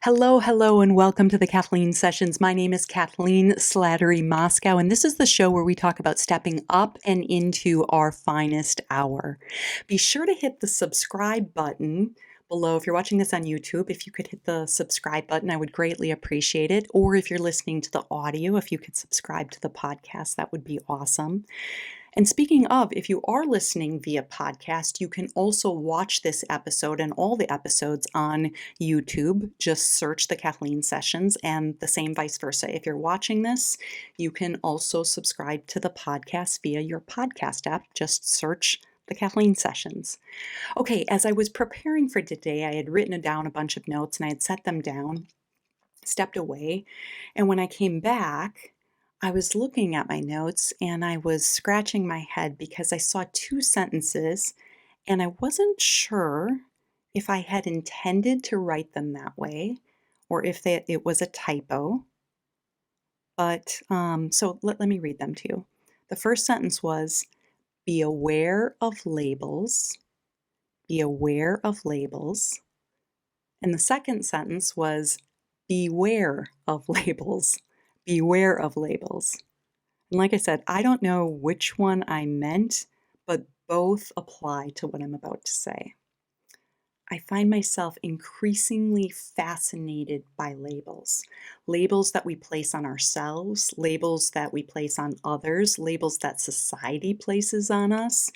Hello, hello, and welcome to the Kathleen Sessions. My name is Kathleen Slattery-Moschkau, and this is the show where we talk about stepping up and into our finest hour. Be sure to hit the subscribe button below. If you're watching this on YouTube, if you could hit the subscribe button, I would greatly appreciate it. Or if you're listening to the audio, if you could subscribe to the podcast, that would be awesome. And speaking of, if you are listening via podcast, you can also watch this episode and all the episodes on YouTube. Just search the Kathleen Sessions, and the same vice versa. If you're watching this, you can also subscribe to the podcast via your podcast app. Just search the Kathleen Sessions. Okay, as I was preparing for today, I had written down a bunch of notes and I had set them down, stepped away, and when I came back, I was looking at my notes and I was scratching my head because I saw two sentences and I wasn't sure if I had intended to write them that way or if it was a typo. So let me read them to you. The first sentence was, be aware of labels, be aware of labels. And the second sentence was, beware of labels, beware of labels. And like I said, I don't know which one I meant, but both apply to what I'm about to say. I find myself increasingly fascinated by labels. Labels that we place on ourselves, labels that we place on others, labels that society places on us,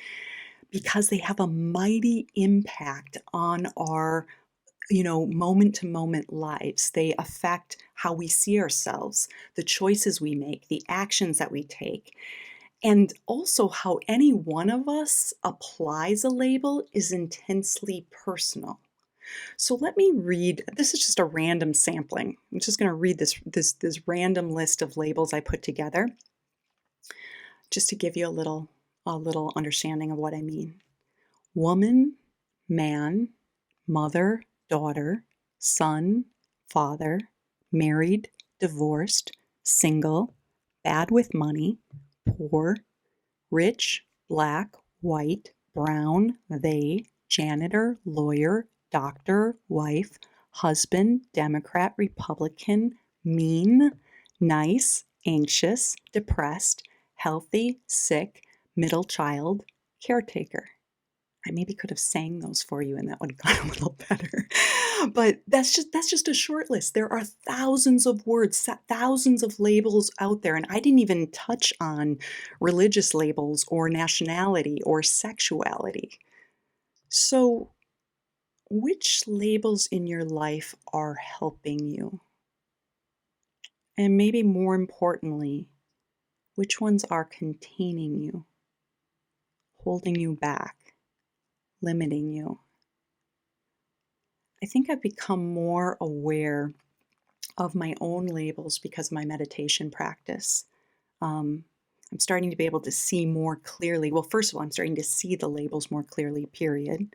because they have a mighty impact on our moment to moment lives. They affect how we see ourselves, the choices we make, the actions that we take, and also how any one of us applies a label is intensely personal. So let me read. This is just a random sampling. I'm just going to read this random list of labels I put together, just to give you a little understanding of what I mean. Woman, man, mother, daughter, son, father, married, divorced, single, bad with money, poor, rich, black, white, brown, they, janitor, lawyer, doctor, wife, husband, Democrat, Republican, mean, nice, anxious, depressed, healthy, sick, middle child, caretaker. I maybe could have sang those for you and that would have gone a little better. But that's just a short list. There are thousands of words, thousands of labels out there, and I didn't even touch on religious labels or nationality or sexuality. So, which labels in your life are helping you? And maybe more importantly, which ones are containing you, holding you back, limiting you? I think I've become more aware of my own labels because of my meditation practice. Um, I'm starting to be able to see more clearly. Well, first of all, I'm starting to see the labels more clearly, period.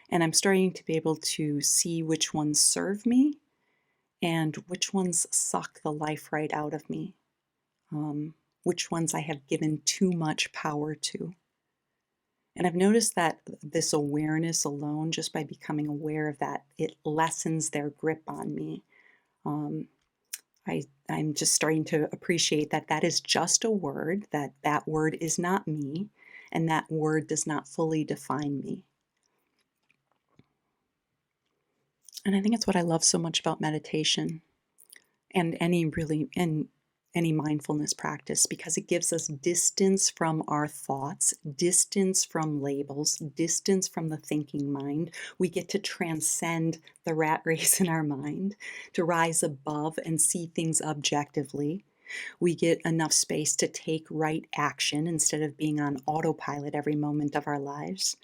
And I'm starting to be able to see which ones serve me and which ones suck the life right out of me, which ones I have given too much power to. And I've noticed that this awareness alone, just by becoming aware of that, it lessens their grip on me. Um, I'm just starting to appreciate that that is just a word, that that word is not me, and that word does not fully define me. And I think it's what I love so much about meditation and any mindfulness practice, because it gives us distance from our thoughts, distance from labels, distance from the thinking mind. We get to transcend the rat race in our mind, to rise above and see things objectively. We get enough space to take right action instead of being on autopilot every moment of our lives.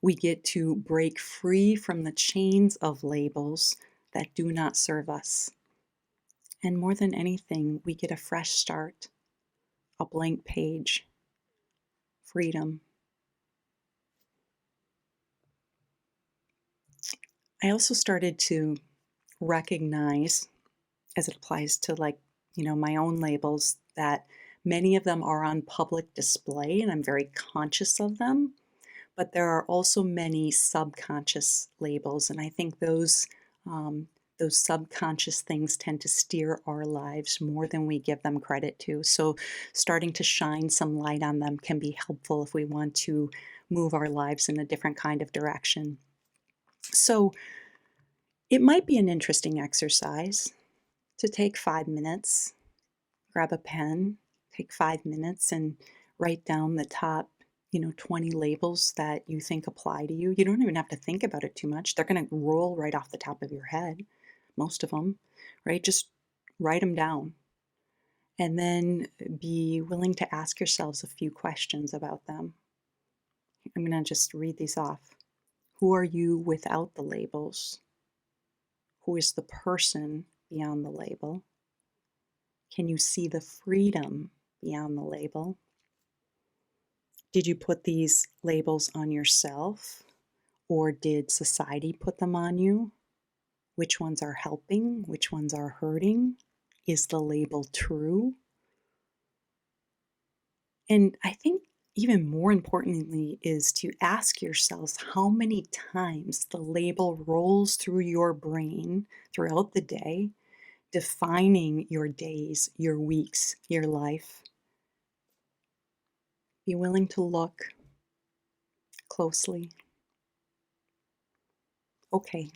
We get to break free from the chains of labels that do not serve us. And more than anything, we get a fresh start, a blank page, freedom. I also started to recognize, as it applies to my own labels, that many of them are on public display and I'm very conscious of them. But there are also many subconscious labels, and I think those those subconscious things tend to steer our lives more than we give them credit to. So, starting to shine some light on them can be helpful if we want to move our lives in a different kind of direction. So, it might be an interesting exercise to take 5 minutes, grab a pen, take 5 minutes, and write down the top 20 labels that you think apply to you. You don't even have to think about it too much. They're going to roll right off the top of your head, most of them, right? Just write them down and then be willing to ask yourselves a few questions about them. I'm going to just read these off. Who are you without the labels? Who is the person beyond the label? Can you see the freedom beyond the label? Did you put these labels on yourself, or did society put them on you? Which ones are helping? Which ones are hurting? Is the label true? And I think even more importantly is to ask yourselves how many times the label rolls through your brain throughout the day, defining your days, your weeks, your life. Be willing to look closely. Okay,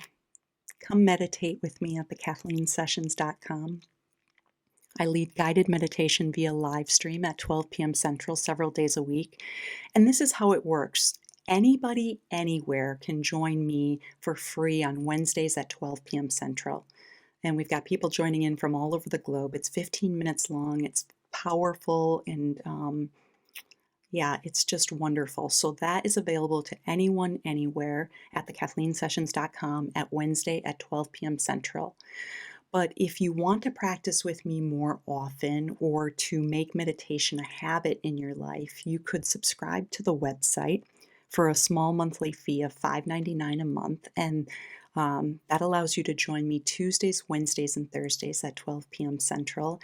come meditate with me at theKathleenSessions.com. I lead guided meditation via live stream at 12 p.m. Central several days a week. And this is how it works. Anybody, anywhere can join me for free on Wednesdays at 12 p.m. Central. And we've got people joining in from all over the globe. It's 15 minutes long. It's powerful and yeah, it's just wonderful. So that is available to anyone, anywhere at theKathleenSessions.com at Wednesday at 12 p.m. Central. But if you want to practice with me more often or to make meditation a habit in your life, you could subscribe to the website for a small monthly fee of $5.99 a month. And that allows you to join me Tuesdays, Wednesdays, and Thursdays at 12 p.m. Central.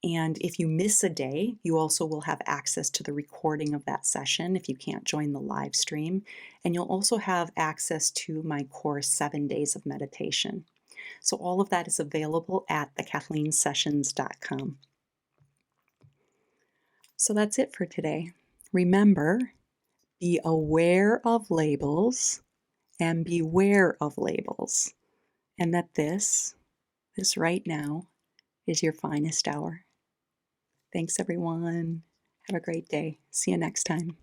And if you miss a day, you also will have access to the recording of that session if you can't join the live stream. And you'll also have access to my course, 7 Days of Meditation. So all of that is available at theKathleenSessions.com. So that's it for today. Remember, be aware of labels and beware of labels. And that this right now, is your finest hour. Thanks, everyone. Have a great day. See you next time.